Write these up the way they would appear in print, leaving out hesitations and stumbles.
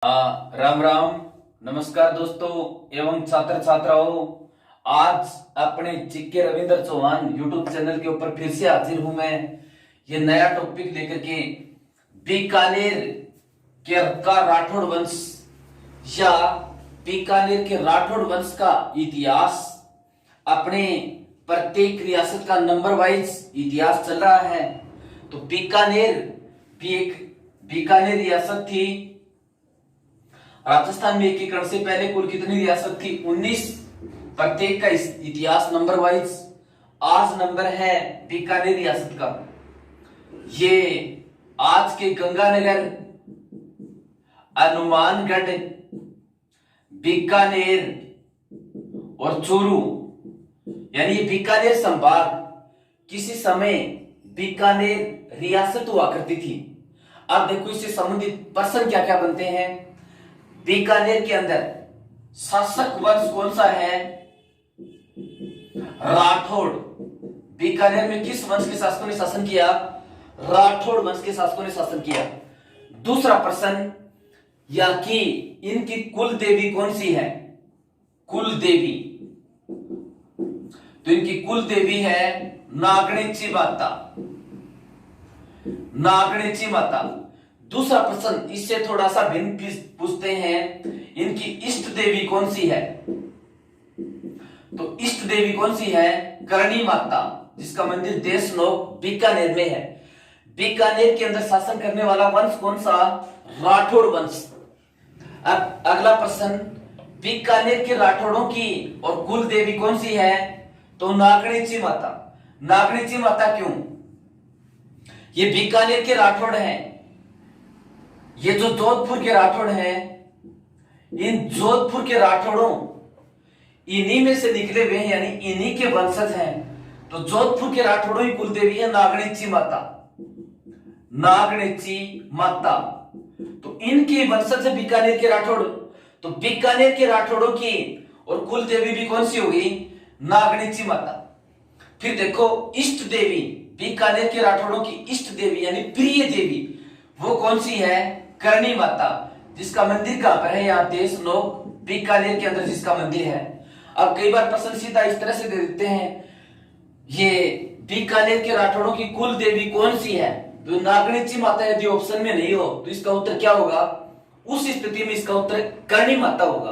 राम राम। नमस्कार दोस्तों एवं छात्र छात्राओं। आज अपने GK Ravindra Chauhan YouTube channel के ऊपर फिर से हाजिर हूं मैं ये नया टॉपिक लेकर के। बीकानेर के का राठौड़ वंश या बीकानेर के राठौड़ वंश का इतिहास, अपने प्रत्येक रियासत का नंबर वाइज इतिहास चल रहा है। तो बीकानेर भी एक बीकानेर रियासत थी। राजस्थान में एकीकरण से पहले कुल कितनी रियासत थी? 19। प्रत्येक का इतिहास नंबर वाइज आज नंबर है बीकानेर रियासत का। ये आज के गंगानगर, हनुमानगढ़, बीकानेर और चूरू, यानी ये बीकानेर संभाग किसी समय बीकानेर रियासत हुआ करती थी। अब देखो इससे संबंधित प्रश्न क्या क्या बनते हैं। बीकानेर के अंदर शासक वंश कौन सा है? राठौड़। बीकानेर में किस वंश के शासकों ने शासन किया? राठौड़ वंश के शासकों ने शासन किया। दूसरा प्रश्न, या कि इनकी कुल देवी कौन सी है? कुल देवी, तो इनकी कुल देवी है नागणेची माता। नागणेची माता। दूसरा प्रश्न इससे थोड़ा सा भिन्न पूछते हैं, इनकी इष्ट देवी कौन सी है? तो इष्ट देवी कौन सी है? करणी माता, जिसका मंदिर देशनोक बीकानेर में है। बीकानेर के अंदर शासन करने वाला वंश कौन सा? राठौड़ वंश। अब अगला प्रश्न, बीकानेर के राठौड़ों की और कुल देवी कौन सी है? तो नागणेची माता। नागणेची माता क्यों? ये बीकानेर के राठौड़ हैं। ये जो जोधपुर के राठौड़ हैं, इन जोधपुर के राठौड़ों इन्हीं में से निकले हुए हैं, यानी इन्हीं के वंशज हैं। तो जोधपुर के राठौड़ों की कुल देवी है नागणेची माता। नागणेची माता, तो इनके वंशज है बीकानेर के राठौड़। तो बीकानेर के राठौड़ों की और कुल देवी भी कौन सी होगी? नागणेची माता। फिर देखो इष्ट देवी, बीकानेर के राठौड़ों की इष्ट देवी यानी प्रिय देवी वो कौन सी है? करणी माता, जिसका मंदिर कहां पर है? यहाँ देशनोक बीकानेर के अंदर जिसका मंदिर है। अब कई बार प्रश्न सीधा इस तरह से दे देते हैं, ये बीकानेर के राठौड़ों की कुल देवी कौन सी है? तो नागणेची माता यदि ऑप्शन में नहीं हो तो इसका उत्तर क्या होगा? उस स्थिति में इसका उत्तर करणी माता होगा।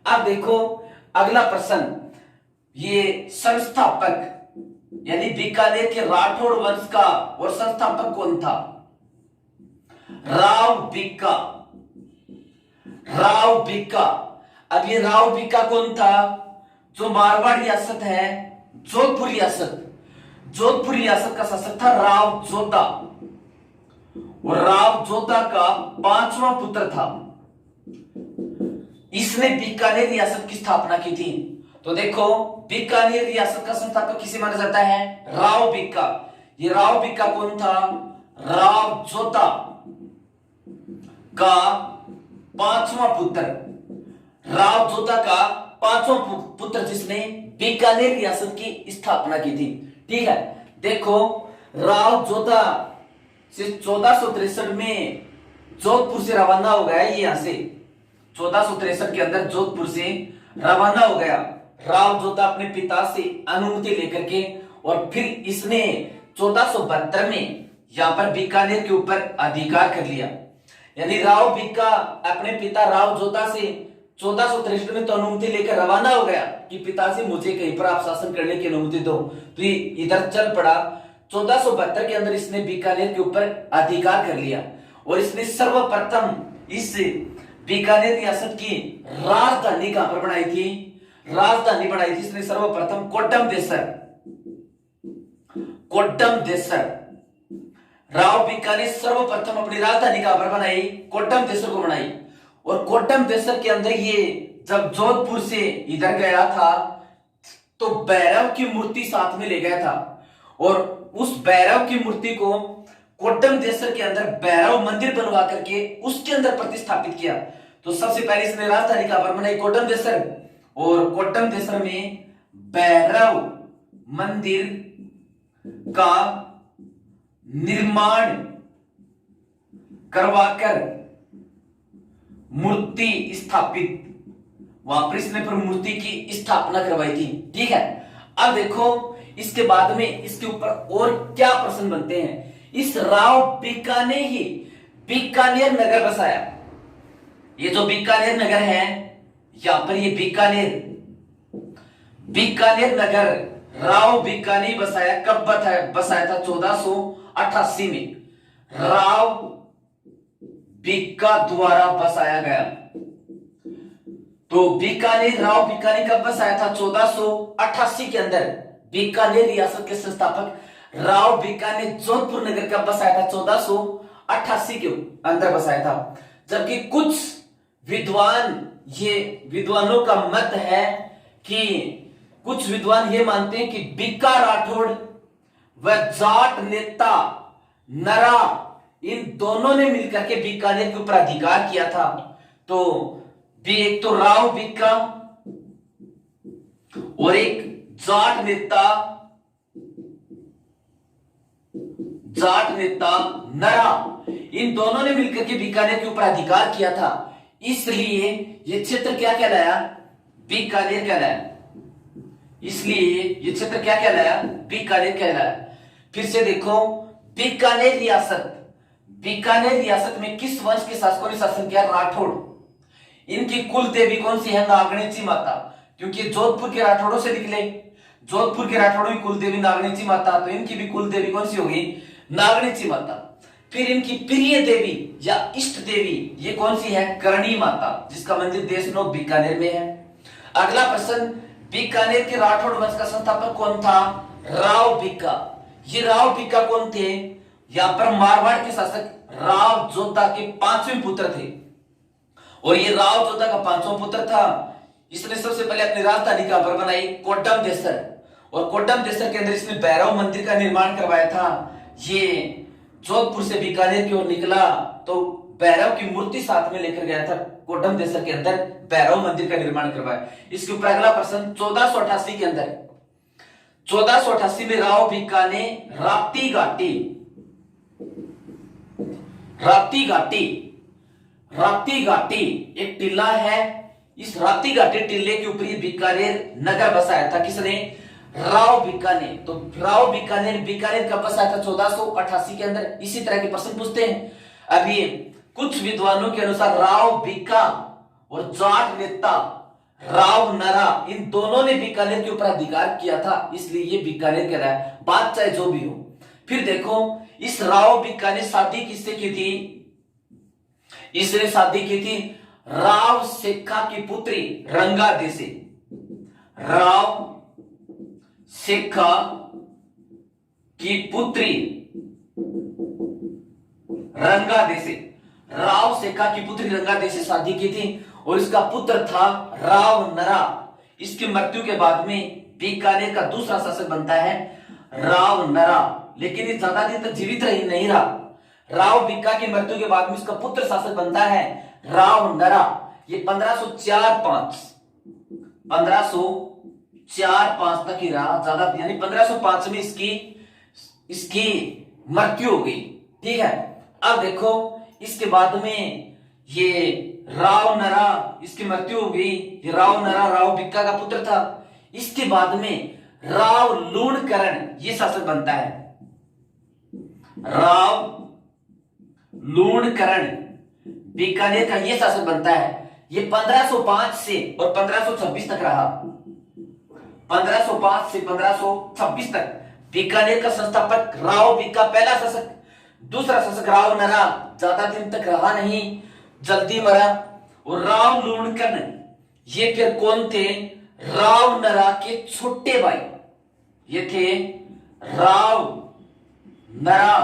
अब देखो अगला प्रश्न, ये संस्थापक यानी बीकानेर के राठौड़ वंश का और संस्थापक कौन था? राव बिक्का। राव बिक्का। अब ये राव बिक्का कौन था? जो मारवाड़ रियासत है, जोधपुर रियासत, जोधपुर रियासत का शासक था राव जोधा। और राव जोधा का 5वां पुत्र था। इसने बीकानेर रियासत की स्थापना की थी। तो देखो बीकानेर रियासत का संस्थापक किसे माना जाता है? राव बिक्का। ये राव बिक्का कौन था? राव जोधा का 5वां पुत्र। राव जोधा का 5वां पुत्र जिसने बीकानेर रियासत की स्थापना की थी। ठीक है, देखो राव जोधा से 1463 में जोधपुर से रवाना हो गया। ये यहां से 1463 के अंदर जोधपुर से रवाना हो गया राव जोधा अपने पिता से अनुमति लेकर के। और फिर इसने 1472 में यहां पर बीकानेर के ऊपर अधिकार कर लिया। यानी राव बिक्का अपने पिता राव जोधा से 1463 में तो अनुमति लेकर रवाना हो गया कि पिताजी मुझे कहीं पर आप शासन करने की अनुमति दो, तो ये इधर चल पड़ा। 1472 के अंदर इसने बीकानेर के ऊपर अधिकार कर लिया और इसने सर्वप्रथम इस बीकानेर रियासत की राजधानी कहां पर बनाई थी? राजधानी बनाई थी इसने सर्वप्रथम कोट्टम देसर। कोट्टम देसर। राव बिक्का ने सर्वप्रथम अपनी राजधानी कहां पर बनाई? कोट्टम देसर को बनाई। और कोट्टम देसर के अंदर ये जब जोधपुर से इधर गया था तो भैरव की मूर्ति साथ में ले गया था और उस भैरव की मूर्ति को कोट्टम देसर के अंदर भैरव मंदिर बनवा करके उसके अंदर प्रतिष्ठापित किया। तो सबसे पहले इसने राजधानी कहां पर बनाई? कोट्टम देसर। और कोट्टम देसर में भैरव मंदिर का निर्माण करवाकर मूर्ति स्थापित, वहां पर इसने पर मूर्ति की स्थापना करवाई थी। ठीक है, अब देखो इसके बाद में इसके ऊपर और क्या प्रश्न बनते हैं। इस राव बीका ने ही बीकानेर नगर बसाया। ये जो बीकानेर नगर है, यहां पर ये बीकानेर नगर राव बीका ने बसाया। कब बसाया था? 1488 में राव बीका द्वारा बसाया गया। तो बीकानेर राव बीका ने कब बसाया था? 1488 के अंदर बीकानेर रियासत के संस्थापक राव बीका ने जोधपुर नगर कब बसाया था? 1488 के अंदर बसाया था। जबकि कुछ विद्वानों का मत है कि कुछ विद्वान ये मानते हैं कि बीका राठौड़ व जाट नेता नरा, इन दोनों ने मिलकर के बीकानेर के ऊपर अधिकार किया था। तो एक तो राव बीका और एक जाट नेता नरा, इन दोनों ने मिलकर के बीकानेर के ऊपर अधिकार किया था। इसलिए ये क्षेत्र क्या कहलाया? बीकानेर कहलाया। इसलिए ये क्षेत्र क्या कहलाया? बीकानेर कहलाया। फिर से देखो, बीकानेर रियासत में किस वंश के शासकों ने शासन किया? राठौड़। इनकी कुल देवी कौन सी है? नागणेची माता, क्योंकि जोधपुर के राठौड़ों से निकले। जोधपुर के राठौड़ों की कुल देवी नागणेची माता, तो इनकी भी कुल देवी कौन सी होगी? नागणेची माता। फिर इनकी प्रिय देवी या इष्ट देवी ये कौन सी है? करणी माता, जिसका मंदिर देशनोक बीकानेर में है। अगला प्रश्न, बीकानेर के राठौड़ वंश का संस्थापक कौन था? राव बीका। ये राव बीका कौन थे? यहां पर मारवाड़ के शासक राव जोधा के 5वें पुत्र थे। और ये राव जोधा का 5वां पुत्र था। इसने सबसे पहले अपनी राजधानी कहां पर बनाई? कोड्डम देसर। और कोड्डम देसर के अंदर इसने भैरव मंदिर का निर्माण करवाया था। ये जोधपुर से बीकानेर की ओर निकला तो भैरव की मूर्ति साथ में लेकर गया था। कोड्डम देसर के अंदर भैरव मंदिर का निर्माण करवाया। इसके ऊपर अगला प्रश्न, 1488 के अंदर 1488 में राव बीका ने राप्ती घाटी एक टीला है। इस राप्ती घाटी टीले के ऊपर बीकानेर नगर बसाया था। किसने? राव बीका ने। तो राव बीकानेर कब बसाया था? 1488 के अंदर। इसी तरह के प्रश्न पूछते हैं। अभी कुछ विद्वानों के अनुसार राव बीका और जाट नेता राव नरा, इन दोनों ने बीकानेर के ऊपर अधिकार किया था, इसलिए ये बीकानेर कह रहा है। बात चाहे जो भी हो। फिर देखो, इस राव बीका ने शादी किससे की थी? इसने शादी की थी राव शेखा की पुत्री रंगादे से। राव शेखा की पुत्री रंगादे से, राव शेखा की पुत्री रंगादे से शादी की थी और इसका पुत्र था राव नरा। इसकी मृत्यु के बाद में बीकानेर का दूसरा शासक बनता है राव नरा, लेकिन ये ज्यादा दिन तक जीवित नहीं रहा। राव बीका की मृत्यु के बाद में इसका पुत्र शासक बनता है राव नरा। ये 1504-5 तक ही रहा, ज्यादा यानी 1505 में इसकी मृत्यु हो गई। ठीक है, अब देखो इसके बाद में ये राव नरा, इसकी मृत्यु हो गई। ये राव नरा राव बीका का पुत्र था। इसके बाद में राव लूणकरण ये शासक बनता है। राव लूणकरण बीकानेर का ये शासक बनता है। ये 1505 से और 1526 तक रहा। 1505 से 1526 तक बीकानेर का संस्थापक राव बीका पहला शासक। दूसरा शासक राव नरा ज्यादा दिन तक रहा नहीं, जल्दी मरा। और राव लूणकरण ये फिर कौन थे? राव नरा के छोटे भाई। ये थे राव नरा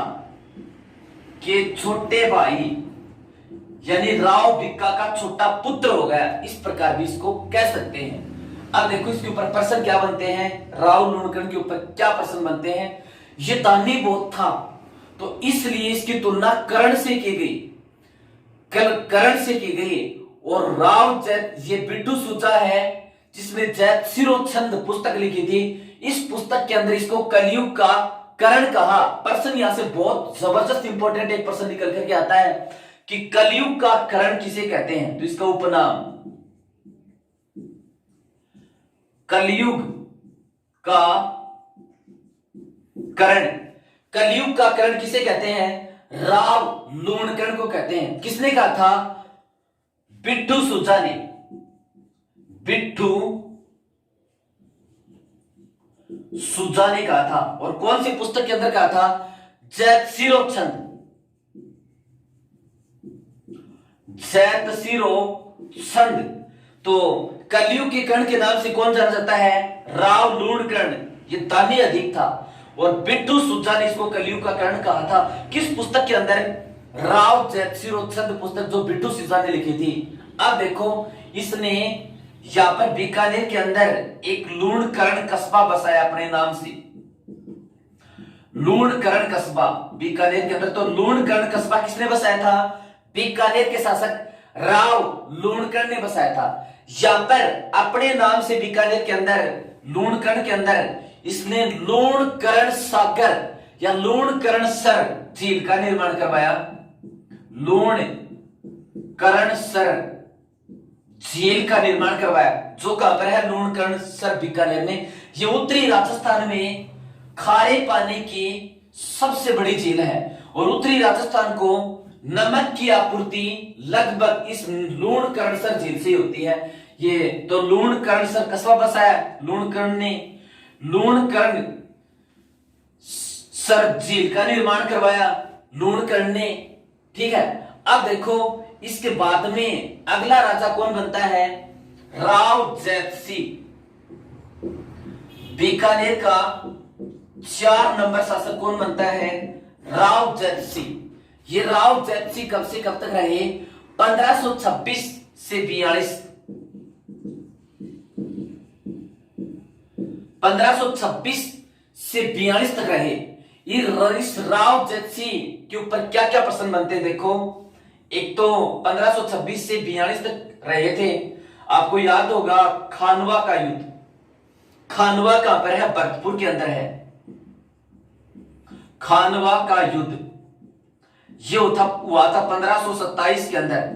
के छोटे भाई, यानी राव बीका का छोटा पुत्र हो गया। इस प्रकार भी इसको कह सकते हैं। अब देखो इसके ऊपर प्रश्न क्या बनते हैं, राव लूणकरण के ऊपर क्या प्रश्न बनते हैं। ये दानी बहुत था तो इसलिए इसकी तुलना कर्ण से की गई, कर्ण से की गई। और राव जैत, ये बिट्टू सूचा है जिसने जैत शिरोछंद पुस्तक लिखी थी। इस पुस्तक के अंदर इसको कलयुग का कर्ण कहा। प्रश्न यहां से बहुत जबरदस्त इंपॉर्टेंट एक प्रश्न निकल करके आता है। कि कलयुग का करण किसे कहते हैं, तो इसका उपनाम कलयुग का करण, कलयुग का करण किसे कहते हैं, राव लूणकरण को कहते हैं। किसने कहा था, बिट्टू सुजा ने, बिट्टू सुजा ने कहा था। और कौन सी पुस्तक के अंदर कहा था, जैतसिरो छंद, जैतसिरो छंद। तो कलयुग के कर्ण के नाम से कौन जाना जाता है, राव लूणकरण, ये दानी अधिक था। और बिट्टू सुजा ने इसको कलयुग का कर्ण कहा था। किस पुस्तक के अंदर, राव जैतसिरो छंद पुस्तक जो बिट्टू सुजा ने लिखी थी। अब देखो इसने यहां पर बीकानेर के अंदर एक लूणकरण कस्बा बसाया अपने नाम से, लूणकरण कस्बा बीकानेर के अंदर। तो लूणकरण कस्बा किसने बसाया था, बीकानेर के शासक राव लूणकरण ने बसाया था। यहां पर अपने नाम से बीकानेर के अंदर, लूणकरण के अंदर इसने लूणकरण सागर या लूणकरण सर झील का निर्माण करवाया, लूणकरण सर झील का निर्माण करवाया, जो कहां पर है, लूणकरण सर बीकानेर में। ये उत्तरी राजस्थान में खारे पानी की सबसे बड़ी झील है और उत्तरी राजस्थान को नमक की आपूर्ति लगभग इस लूणकरण सर झील से होती है। ये तो लूणकरण सर कस्बा बसाया लूणकरण ने, लूणकरण सर झील का निर्माण करवाया लूणकरण ने, ठीक है। अब देखो इसके बाद में अगला राजा कौन बनता है, राव जैतसी, बीकानेर का 4 नंबर शासक कौन बनता है, राव जैतसी। ये राव जैतसी कब से कब तक रहे, 1526 से 42, 1526 से 42 तक रहे। इस राव जैतसी के ऊपर क्या क्या प्रश्न बनते हैं, देखो एक तो 1526 से 42 तक रहे थे, आपको याद होगा खानवा का युद्ध, खानवा कहां पर है, भरतपुर के अंदर है, खानवा का युद्ध ये हुआ था 1527 के अंदर।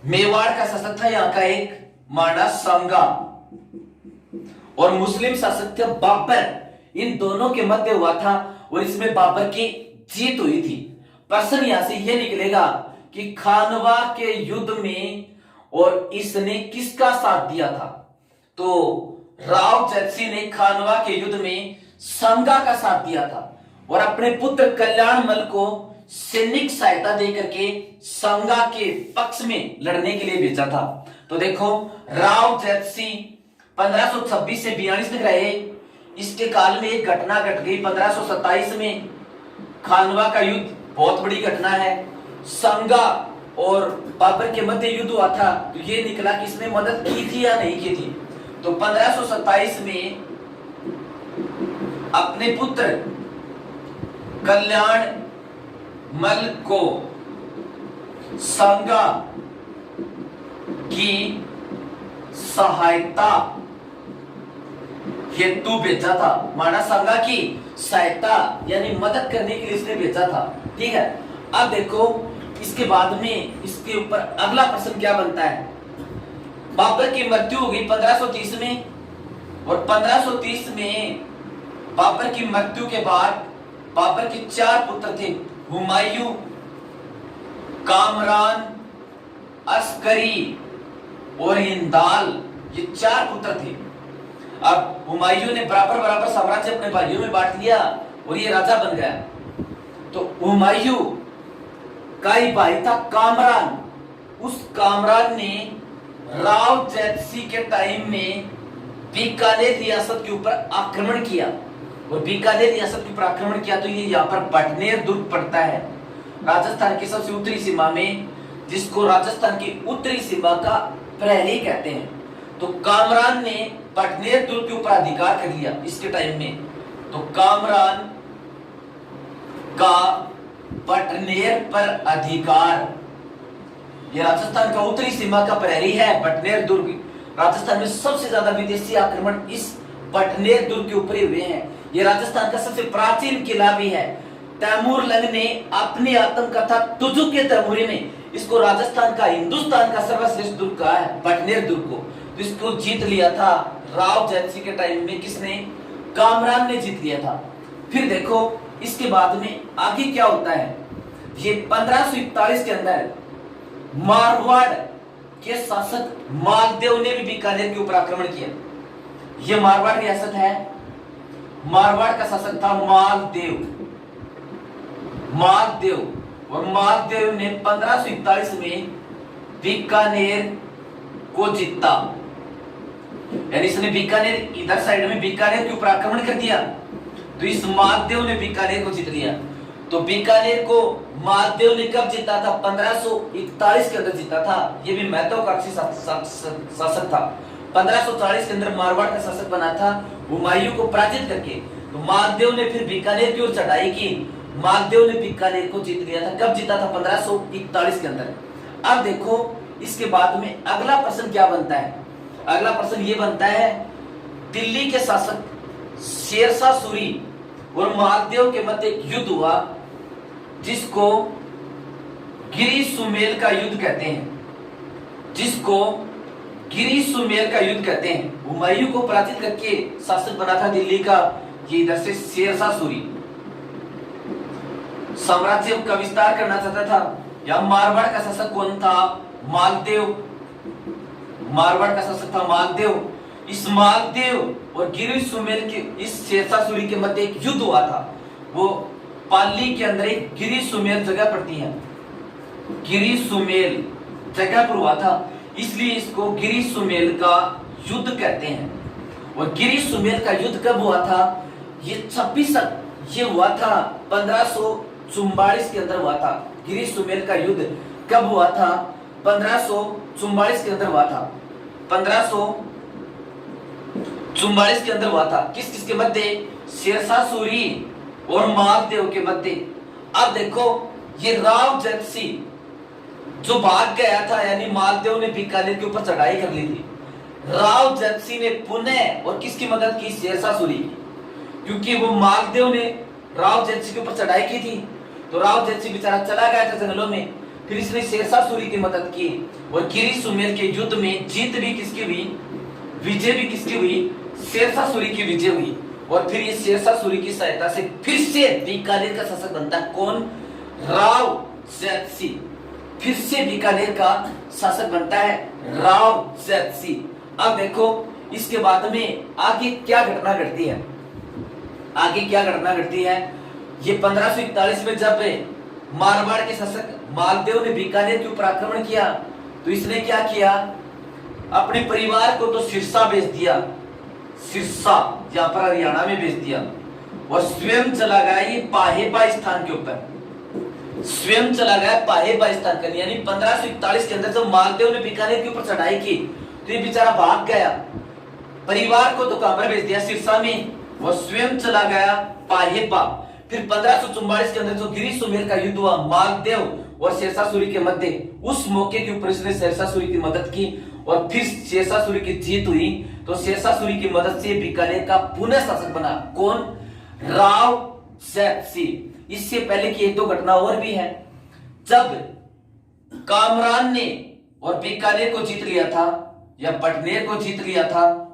मेवाड़ का शासक था यहां का एक माना सांगा और मुस्लिम शासक थे बाबर, इन दोनों के मध्य हुआ था और इसमें बाबर की जीत हुई थी। प्रश्न यहां से यह निकलेगा कि खानवा के युद्ध में और इसने किसका साथ दिया था, तो राव जैतसी ने खानवा के युद्ध में सांगा का साथ दिया था और अपने पुत्र कल्याणमल को सैनिक सहायता देकर के सांगा के पक्ष में लड़ने के लिए भेजा था। तो देखो राव जैतसी 1526 से 42 तक रहे। इसके काल में एक घटना घट गई 1527 में, खानवा का युद्ध बहुत बड़ी घटना है, सांगा और बाबर के मध्य युद्ध हुआ था। तो ये निकला कि इसने मदद की थी या नहीं की थी। तो 1527 में अपने पुत्र कल्याण मल को सांगा की सहायता हेतु भेजा था, माना सांगा की सहायता यानी मदद करने के लिए इसने भेजा था, ठीक है। अब देखो इसके बाद में इसके ऊपर अगला प्रश्न क्या बनता है, बाबर की मृत्यु हो गई 1530 में और 1530 में बाबर की मृत्यु के बाद बाबर के 4 पुत्र थे, हुमायूं, कामरान, अस्करी और हिंदाल, ये 4 पुत्र थे। अब हुमायूं ने बराबर बराबर साम्राज्य अपने भाइयों में बांट लिया और ये राजा बन गया। तो हुमायूं का ही भाई था कामरान, उस कामरान ने राव जैतसी के टाइम में बीकानेर रियासत के ऊपर आक्रमण किया और बीकानेर रियासत के ऊपर आक्रमण किया। तो ये यहाँ पर बटनेर दुर्ग पड़ता है राजस्थान की सबसे उत्तरी सीमा में, जिसको राजस्थान की उत्तरी सीमा का प्रहरी कहते हैं। तो कामरान ने बटनेर दुर्ग के ऊपर अधिकार कर लिया इसके टाइम में। तो कामरान का बटनेर पर अधिकार, यह राजस्थान का उत्तरी सीमा का प्रहरी है बटनेर दुर्ग। राजस्थान में सबसे ज्यादा विदेशी आक्रमण इस बटनेर दुर्ग के ऊपर हुए हैं। यह राजस्थान का सबसे प्राचीन किला भी है। तैमूरलंग ने अपनी आत्मकथा तुजुक के तैमूरी में इसको राजस्थान का, हिंदुस्तान का सर्वश्रेष्ठ दुर्ग कहा है, बटनेर दुर्ग को। तो इसको जीत लिया था राव जयसिंह के टाइम में। किसने? कामरान ने जीत लिया था। फिर देखो इसके बाद में आगे क्या होता है। ये 1541 के अंदर मारवाड़ के शासक मालदेव ने भी बीकानेर के ऊपर आक्रमण किया। ये मारवाड़ रियासत है, मारवाड़ का शासक था मालदेव और मालदेव ने 1541 में बीकानेर को जीता। यानी इसने बीकानेर, इधर साइड में बीकानेर के ऊपर आक्रमण कर दिया, तो इस मालदेव ने बीकानेर को जीत लिया। तो बीकानेर को मालदेव ने कब जीता था? 1541 के अंदर जीता था। ये भी महत्वाकांक्षी शासक था। 1540 के अंदर मारवाड़ का शासक बना था हुमायूं को पराजित करके। तो मालदेव ने फिर बीकानेर की ओर चढ़ाई की, मालदेव ने बीकानेर को जीत लिया था। कब जीता था? 1541 के अंदर। अब देखो इसके बाद में अगला प्रश्न क्या बनता है। अगला प्रश्न ये बनता है, दिल्ली के शासक शेरशाह सूरी और मालदेव के मध्य एक युद्ध हुआ जिसको गिरी सुमेल का युद्ध कहते हैं, जिसको गिरी सुमेल का युद्ध कहते हैं। हुमायूं को पराजित करके शासक बना था दिल्ली का ये इधर से शेरशाह सूरी। साम्राज्य का विस्तार करना चाहता था। या मारवाड़ का शासक कौन था? मालदेव। मारवाड़ का शासक था मालदेव। इस मालदेव और गिरी सुमेल के, इस शेरशाह सूरी के मध्य एक युद्ध हुआ था। वो पाली के अंदर एक गिरी सुमेल जगह पड़ती है, गिरी सुमेल जगह पर हुआ था, इसलिए इसको गिरी सुमेल का युद्ध कहते हैं। और गिरी सुमेल का युद्ध कब हुआ था? ये हुआ था 1544 के अंदर हुआ था। गिरी सुमेल का युद्ध कब हुआ था? 1544 के अंदर हुआ था। 1544 के अंदर हुआ था। किस किस के मध्य? शेरशाह सूरी और मालदेव के मध्य। अब देखो ये राव जयसिंह जो भाग गया था, यानी मालदेव ने बीकानेर के ऊपर चढ़ाई कर ली थी। राव जयसिंह ने पुनः और किसकी मदद की? शेरशाह सूरी की। क्योंकि वो मालदेव ने राव जयसिंह के ऊपर चढ़ाई की थी, तो राव जयसिंह बेचारा चला गया था जंगलों में। फिर इसने शेरशाह सूरी की मदद की और गिरी सुमेल के युद्ध में जीत भी किसकी हुई? विजय भी किसकी हुई? शेरशाह सूरी की विजय हुई। और फिर ये शेरशाह सूरी की सहायता से फिर से बीकानेर का शासक बनता है। कौन? राव जयसिंह। फिर से बीकानेर का शासक बनता है राव जयसिंह। अब देखो इसके बाद में आगे क्या घटना घटती है। आगे क्या घटना घटती है? ये 1541 में जब मारवाड़ के शासक मालदेव ने बीकानेर के ऊपर आक्रमण किया, तो इसने क्या किया? अपने परिवार को तो सिरसा भेज दिया, सिरसा जहां पर हरियाणा में भेज दिया, और स्वयं चला गया ये पाहेपा स्थान के ऊपर। स्वयं चला गया पाहेपा स्थान कर, यानी 1541 के अंदर जब मालदेव ने बीकानेर के ऊपर चढ़ाई की, तो ये बेचारा भाग गया। परिवार को तो कहां पर भेज दिया? सिरसा में, और स्वयं चला गया पाहेपा। फिर 1544 के अंदर जो गिरी सुमेल का युद्ध हुआ मालदेव और शेरशाह सूरी के मध्य, उस मौके के ऊपर इसने शेरशाह सूरी की मदद की और फिर शेरशाह सूरी की जीत हुई। तो शेरशाह सूरी की मदद से बीकानेर का पुनः शासक बना। कौन? राव जयसिंह। इससे पहले की एक दो घटना और भी है। जब कामरान ने और बीकानेर को जीत लिया था, या बटनेर को जीत लिया था,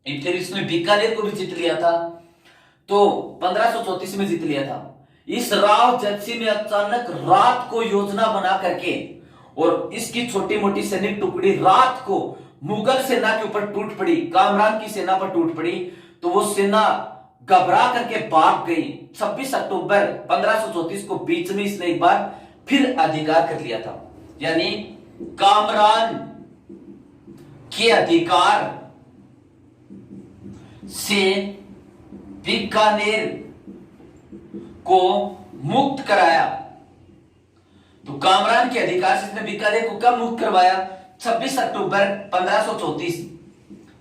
फिर इसने बीकानेर को भी जीत लिया था, तो 1534 में जीत लिया था। इस राव जयसिंह ने अचानक रात को योजना बना करके और इसकी छोटी मोटी सैनिक टुकड़ी रात को मुगल सेना के ऊपर टूट पड़ी, कामरान की सेना पर टूट पड़ी। तो वो सेना घबरा करके भाग गई। 26 अक्टूबर 1534 को बीच में इसने एक बार फिर अधिकार कर लिया था। यानी कामरान के अधिकार से बीकानेर को मुक्त कराया। तो कामरान के अधिकार से इसने बीकानेर को कब मुक्त करवाया? 26 अक्टूबर 1534।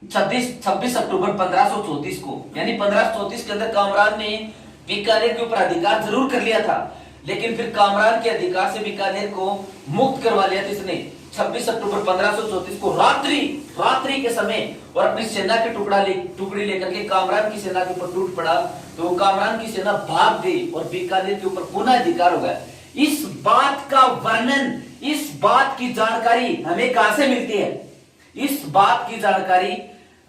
26 अक्टूबर 1534 को, यानी 1534 के अंदर कामरान ने बीकानेर के ऊपर अधिकार जरूर कर लिया था, लेकिन फिर कामरान के अधिकार से बीकानेर को मुक्त करवा लिया था इसने 26 अक्टूबर 1534 को रात्रि के समय और अपनी सेना की टुकड़ी लेकर के कामरान की सेना के ऊपर टूट पड़ा, तो कामरान की सेना भाग गई और बीकानेर के ऊपर पुनः अधिकार हो गया। इस बात का वर्णन, इस बात की जानकारी हमें कहां से मिलती है? इस बात की जानकारी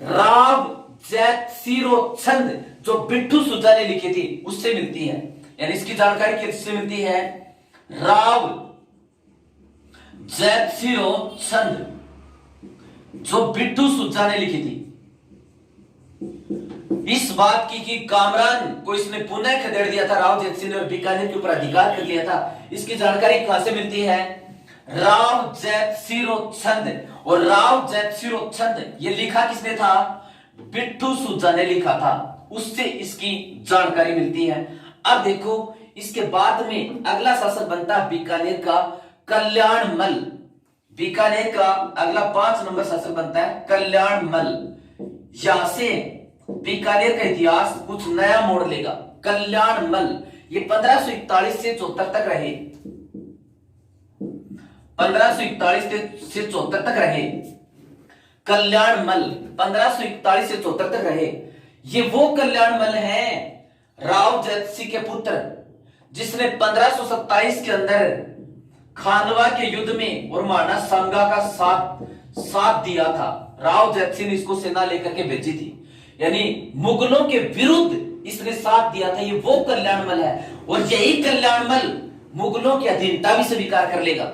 राव जैतसिरो छंद जो बिट्ठू सुजा ने लिखी थी उससे मिलती है। यानी इसकी जानकारी किससे मिलती है? राव जैतसिरो छंद जो बिट्ठू सुजा ने लिखी थी। इस बात की कि कामरान को इसने पुनः खदेड़ दिया था राव जैतसिंह ने और बीकानेर के ऊपर अधिकार कर लिया था, इसकी जानकारी कहां से मिलती है? राव जैतसिरो छंद। और राव जैतसिरो छंद ये लिखा किसने था? बिट्ठू सुजा ने लिखा था, उससे इसकी जानकारी मिलती है। अब देखो इसके बाद में अगला शासक बनता है बीकानेर का कल्याणमल। बीकानेर का अगला 5 नंबर शासक बनता है कल्याणमल। यहां से बीकानेर का इतिहास कुछ नया मोड़ लेगा। कल्याणमल ये 1541 से 74 तक रहे, 1541 से 74 तक रहे। कल्याणमल 1541 से 74 तक रहे। ये वो कल्याणमल है राव जैतसिंह के पुत्र जिसने 1527 के अंदर खानवा के युद्ध में और महाराणा सांगा का साथ दिया था। राव जैतसिंह ने इसको सेना लेकर के भेजी थी, यानी मुगलों के विरुद्ध इसने साथ दिया था। ये वो कल्याणमल है और यही कल्याणमल मुगलों की अधीनता भी स्वीकार कर लेगा।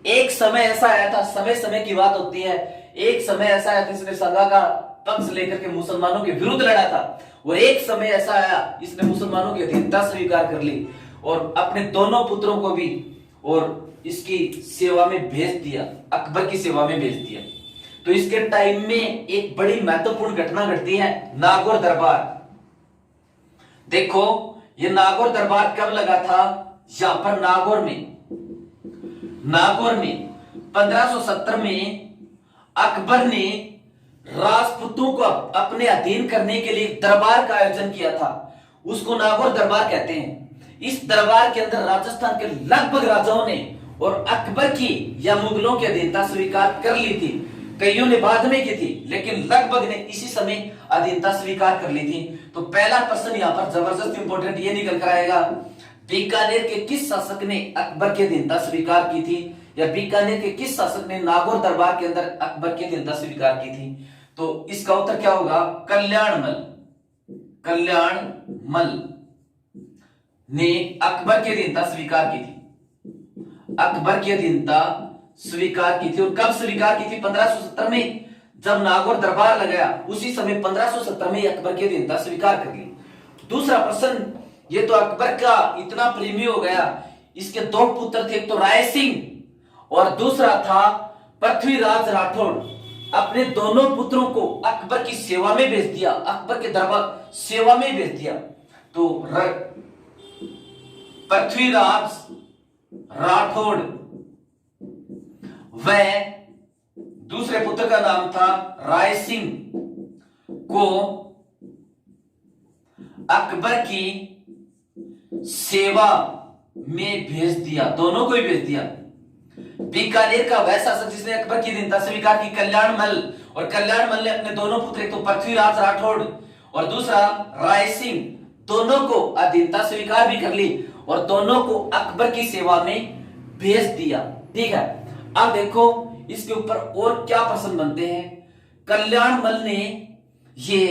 एक समय ऐसा आया था, समय समय की बात होती है, एक समय ऐसा आया था इसने संगा का पक्ष लेकर के मुसलमानों के विरुद्ध लड़ा था, और एक समय ऐसा आया इसने मुसलमानों की अधीनता स्वीकार कर ली और अपने दोनों पुत्रों को भी और इसकी सेवा में भेज दिया, अकबर की सेवा में भेज दिया। तो इसके टाइम में एक बड़ी महत्वपूर्ण घटना घटती है, नागौर दरबार। देखो ये नागौर दरबार कब लगा था? यहां पर नागौर में 1570 में अकबर ने राजपूतों को अपने अधीन करने के लिए दरबार का आयोजन किया था, उसको नागौर दरबार कहते हैं। इस दरबार के अंदर राजस्थान के लगभग राजाओं ने और अकबर की या मुगलों की अधीनता स्वीकार कर ली थी। कईयों ने बाद में की थी, लेकिन लगभग ने इसी समय अधीनता स्वीकार कर ली थी। तो पहला प्रश्न यहां पर जबरदस्त इंपॉर्टेंट ये निकल कर आएगा, बीकानेर के किस शासक ने अकबर की अधीनता स्वीकार की थी, या बीकानेर के किस शासक ने नागौर दरबार के अंदर अकबर की अधीनता स्वीकार की थी? तो इसका उत्तर क्या होगा? कल्याणमल ने अकबर की अधीनता स्वीकार की थी। अकबर की अधीनता स्वीकार की थी। और कब स्वीकार की थी? 1570 में, जब नागौर दरबार लगाया उसी समय 1570 में अकबर की अधीनता स्वीकार कर ली। दूसरा प्रश्न, ये तो अकबर का इतना प्रेमी हो गया, इसके 2 पुत्र थे, एक तो राय सिंह और दूसरा था पृथ्वीराज राठौड़। अपने दोनों पुत्रों को अकबर की सेवा में भेज दिया, अकबर के दरबार सेवा में भेज दिया। तो पृथ्वीराज राठौड़ व दूसरे पुत्र का नाम था राय सिंह को अकबर की सेवा में भेज दिया, दोनों को ही भेज दिया। बीकानेर का वह शासक जिसने अकबर की अधीनता स्वीकार की कल्याणमल, और कल्याणमल ने अपने दोनों पुत्र, एक तो पृथ्वीराज राठौड़ और दूसरा राय सिंह, दोनों को अधीनता स्वीकार भी कर ली और दोनों को अकबर की सेवा में भेज दिया। ठीक है, अब देखो इसके ऊपर और क्या प्रश्न बनते हैं। कल्याणमल ने ये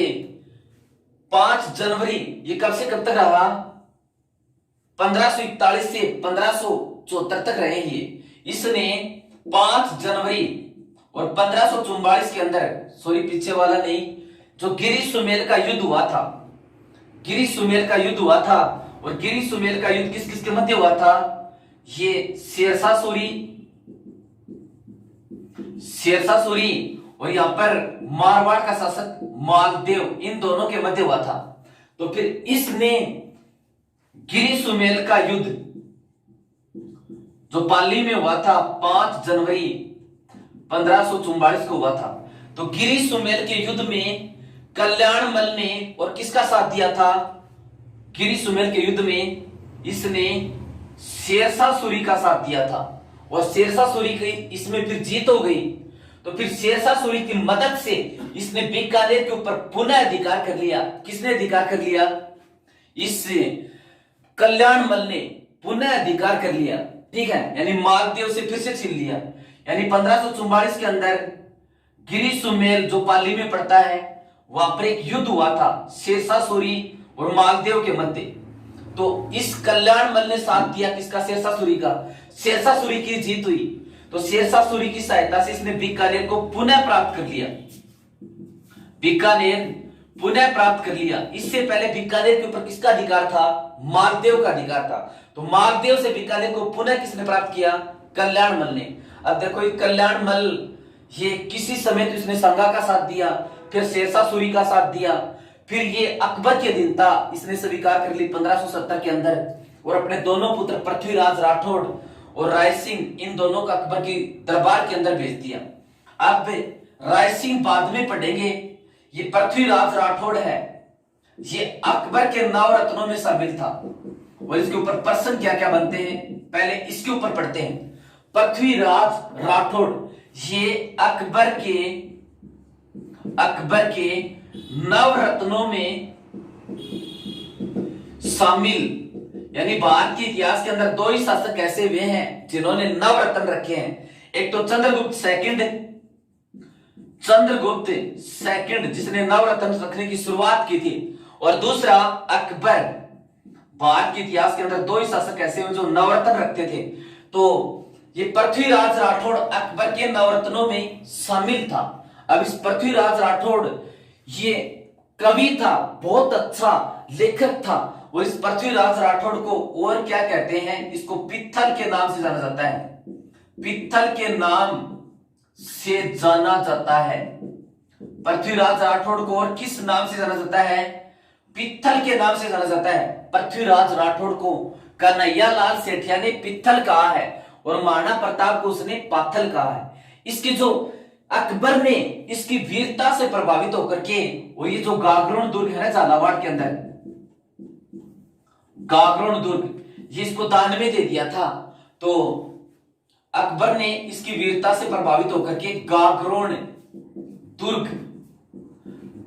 5 जनवरी, ये कब से कब तक रहा? 1541 से 1574 तक रहे ये। इसने 5 जनवरी और 1544 के अंदर, सॉरी पीछे वाला नहीं, जो गिरी सुमेल का युद्ध हुआ था, गिरी सुमेल का युद्ध हुआ था। और गिरी सुमेल का युद्ध किस किस के मध्य हुआ था? ये शेरशाह सूरी और यहां पर मारवाड़ का शासक मालदेव, इन दोनों के मध्य हुआ था। तो फिर इसने गिरी सुमेल का युद्ध जो पाली में हुआ था 5 जनवरी 1544 को हुआ था। तो गिरी सुमेल के युद्ध में कल्याणमल ने और किसका साथ दिया था? गिरी सुमेल के युद्ध में इसने शेरशाह सूरी का साथ दिया था और शेरशाह सूरी की इसमें फिर जीत हो गई। तो फिर शेरशाह सूरी की मदद से इसने बीकानेर के ऊपर पुनः अधिकार कर लिया। किसने अधिकार कर लिया? इस कल्याणमल ने पुनः अधिकार कर लिया, ठीक है, यानी मालदेव से फिर से छीन लिया। यानी 1544 के अंदर गिरी सुमेल जो पाली में पड़ता है, वहां पर एक युद्ध हुआ था शेरशाह सूरी और मालदेव के मध्य। तो इस कल्याणमल ने साथ दिया किसका? शेरशाह सूरी का। शेरशाह सूरी की जीत हुई तो शेरशाह सूरी की सहायता से इसने बीकानेर को पुनः प्राप्त कर लिया। बीकानेर पुनः प्राप्त कर लिया। इससे पहले बीकानेर के ऊपर किसका अधिकार था? मालदेव का अधिकार था। तो मालदेव से बीकानेर को पुनः किसने प्राप्त किया? कल्याणमल ने। अब देखो ये कल्याणमल ये किसी समय तो इसने संगा का साथ दिया, फिर शेरशाह सूरी का साथ दिया, फिर ये अकबर की अधीनता इसने स्वीकार कर ली 1570 के अंदर, और अपने दोनों पुत्र पृथ्वीराज राठौड़ और राय सिंह इन दोनों का अकबर की दरबार के अंदर भेज दिया। अब राय सिंह बाद में पढ़ेंगे, ये पृथ्वीराज राठौड़ है, ये अकबर के नवरत्नों में शामिल था। और इसके ऊपर प्रश्न क्या क्या बनते हैं, पहले इसके ऊपर पढ़ते हैं। पृथ्वीराज राठौड़ ये अकबर के नवरत्नों में शामिल, यानी भारत के इतिहास के अंदर दो ही शासक ऐसे हुए हैं जिन्होंने नवरत्न रखे हैं। एक तो चंद्रगुप्त सेकंड जिसने नवरत्न रखने की शुरुआत की थी, और दूसरा अकबर। भारत के इतिहास के अंदर दो ही शासक ऐसे हुए जो नवरत्न रखते थे। तो ये पृथ्वीराज राठौड़ अकबर के नवरत्नों में शामिल था। अब इस पृथ्वीराज राठौड़ ये कवि था, बहुत अच्छा लेखक था, और इस पृथ्वीराज राठौड़ को और क्या कहते हैं? इसको पित्थल के नाम से जाना जाता है। पित्थल के नाम से जाना जाता है। पृथ्वीराज राठौड़ को और किस नाम से जाना जाता है? पित्थल के नाम से जाना जाता है। पृथ्वीराज राठौड़ को कन्हैयालाल सेठिया ने पित्थल कहा है और महाराणा प्रताप को उसने पाथल कहा है। इसकी जो अकबर ने इसकी वीरता से प्रभावित होकर के, वो ये जो गागरोन दुर्ग है ना झालावाड़ के अंदर, गागरोन दुर्ग, ये इसको दान में दे दिया था। तो अकबर ने इसकी वीरता से प्रभावित होकर के गागरोन दुर्ग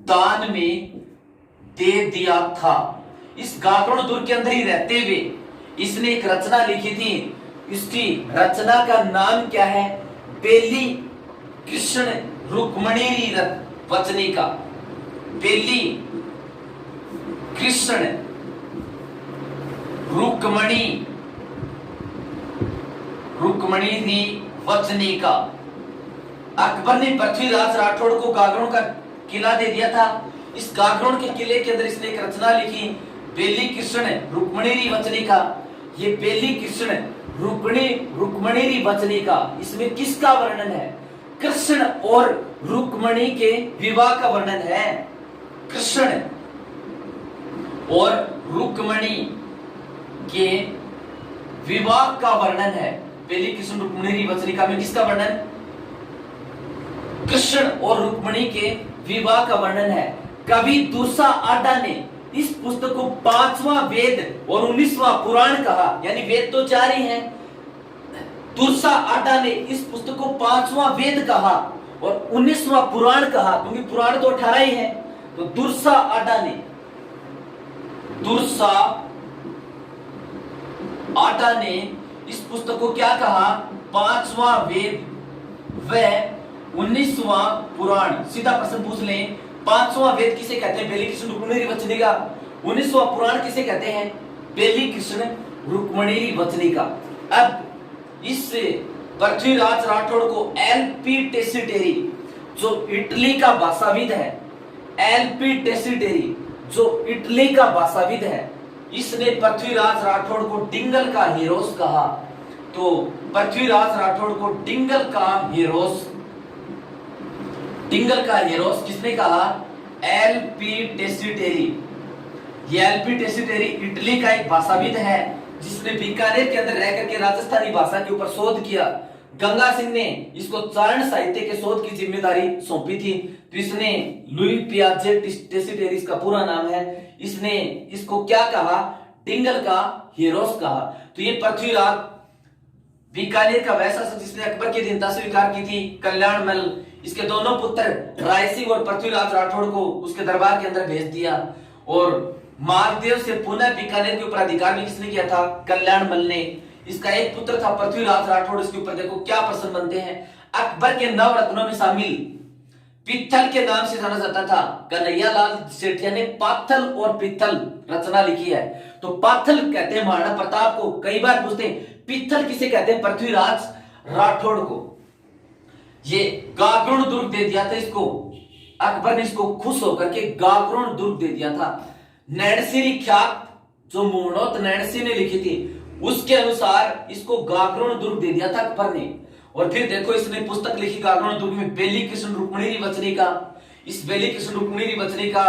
दान में दे दिया था। इस गागरोन दुर्ग के अंदर ही रहते हुए इसने एक रचना लिखी थी। इसकी रचना का नाम क्या है? बेली कृष्ण रुक्मणी वचनिका। बेली कृष्ण रुक्मणी वचनिका। अकबर ने पृथ्वीराज राठौड़ को गागरोन का किला दे दिया था। इस गागरोन के किले के अंदर इसने एक रचना लिखी, बेली कृष्ण रुक्मणी वचनिका। ये बेली कृष्ण रुक्मणी वचनिका, इसमें किसका वर्णन है? कृष्ण और रुक्मणी के विवाह का वर्णन है। कृष्ण और रुक्मणी के विवाह का वर्णन है। बेली कृष्ण रुक्मणी वचनिका में किसका वर्णन? कृष्ण और रुक्मणी के विवाह का वर्णन है। कवि तुलसा आडा ने इस पुस्तक को 5वां वेद और 19वां पुराण कहा, यानी वेद तो 4 ही हैं। तुलसा आडा ने इस पुस्तक को 5वां वेद कहा और 19वां पुराण कहा, क्योंकि पुराण तो 18 ही है। तो तुलसा आडा ने इस पुस्तक को क्या कहा? 5वां वेद व 19वां पुराण। सीधा प्रश्न पूछ लें, 5वां वेद किसे कहते हैं? बेली कृष्ण रुक्मणी वचनिका। 19वां पुराण किसे कहते हैं? बेली कृष्ण रुक्मणी वचनिका। अब इस पृथ्वीराज राठौड़ को एलपी टेसिटेरी जो इटली का भाषाविद है, एलपी टेसिटेरी जो इटली का भाषाविद है, इसने पृथ्वीराज राठौड़ को डिंगल का हीरोस कहा। तो पृथ्वीराज राठौड़ को डिंगल का हीरोस किसने कहा? एलपी टेसिटेरी। ये एलपी टेसिटेरी इटली का एक भाषाविद है जिसने बीकानेर के अंदर रह करके राजस्थानी भाषा के ऊपर शोध किया। गंगा सिंह ने इसको चारण साहित्य के शोध की जिम्मेदारी सौंपी थी। तो इसने लुई पियाजे टेसिटेरी इसका पूरा नाम है, इसने इसको क्या कहा? डिंगल का हीरोस कहा। तो ये पृथ्वीराज बीकानेर का वह शासक जिसने अकबर की अधीनता स्वीकार की थी, कल्याण मल। इसके दोनों पुत्र राय सिंह और पृथ्वीराज राठौड़ को उसके दरबार के अंदर भेज दिया। और मालदेव से पुनः बीकानेर के ऊपर अधिकार भी किसने किया था, कल्याण मल ने। इसका एक पुत्र था पृथ्वीराज राठौड़। इसके ऊपर देखो क्या प्रश्न बनते हैं। अकबर के नवरत्नों में शामिल पित्थल के नाम से जाना जाता था। कन्हैयालाल सेठिया ने पाथल और पित्थल रचना लिखी है। तो पाथल कहते हैं महाराणा प्रताप को, कई बार पूछते हैं। पित्थल किसे कहते हैं, पृथ्वीराज राठौड़ को। ये गागरुण दुर्ग दे दिया था इसको, अकबर ने इसको खुश होकर के गागरुण दुर्ग दे दिया था। नैणसी ख्यात जो मुमनोत नैणसी ने लिखी थी उसके अनुसार इसको गागरुण दुर्ग दे दिया था अकबर ने। और फिर देखो इसने पुस्तक लिखी गागरुण दुर्ग में बेली कृष्ण रुक्मिणी वचनिका। इस बेली कृष्ण रुक्मिणी वचनिका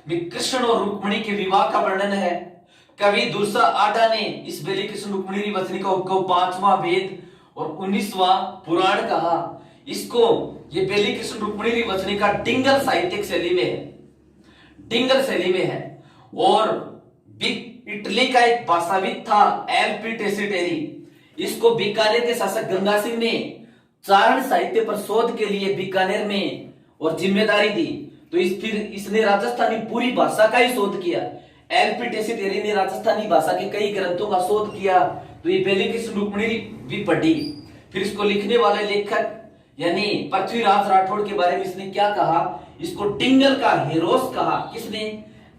में कृष्ण और रुक्मिणी के विवाह का वर्णन है। कवि दुर्सा आडा ने इस बेली कृष्ण रुक्मिणी वचनिका को 5वां वेद और 19वां पुराण कहा। इसको ये बेली कृष्ण रुक्मिणी वचनिका डिंगल साहित्यिक शैली में है, डिंगल शैली में है। और इटली का एक भाषाविद था एलपी टेसिटेरी। इसको बीकानेर के शासक गंगा सिंह ने चारण साहित्य पर शोध के लिए बीकानेर में और जिम्मेदारी दी। तो फिर इसने राजस्थानी पूरी भाषा का ही शोध किया। एलपी टेसिटेरी ने राजस्थानी भाषा के कई ग्रंथों का शोध किया। तो ये बेली कृष्ण रुक्मिणी भी पढ़ी। फिर इसको लिखने वाले लेखक यानी पृथ्वीराज राठौड़ के बारे में इसने क्या कहा, इसको डिंगल का हेरोस कहा। किसने,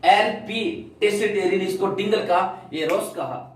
एलपी टेसिटेरी ने इसको डिंगल का हेरोस कहा।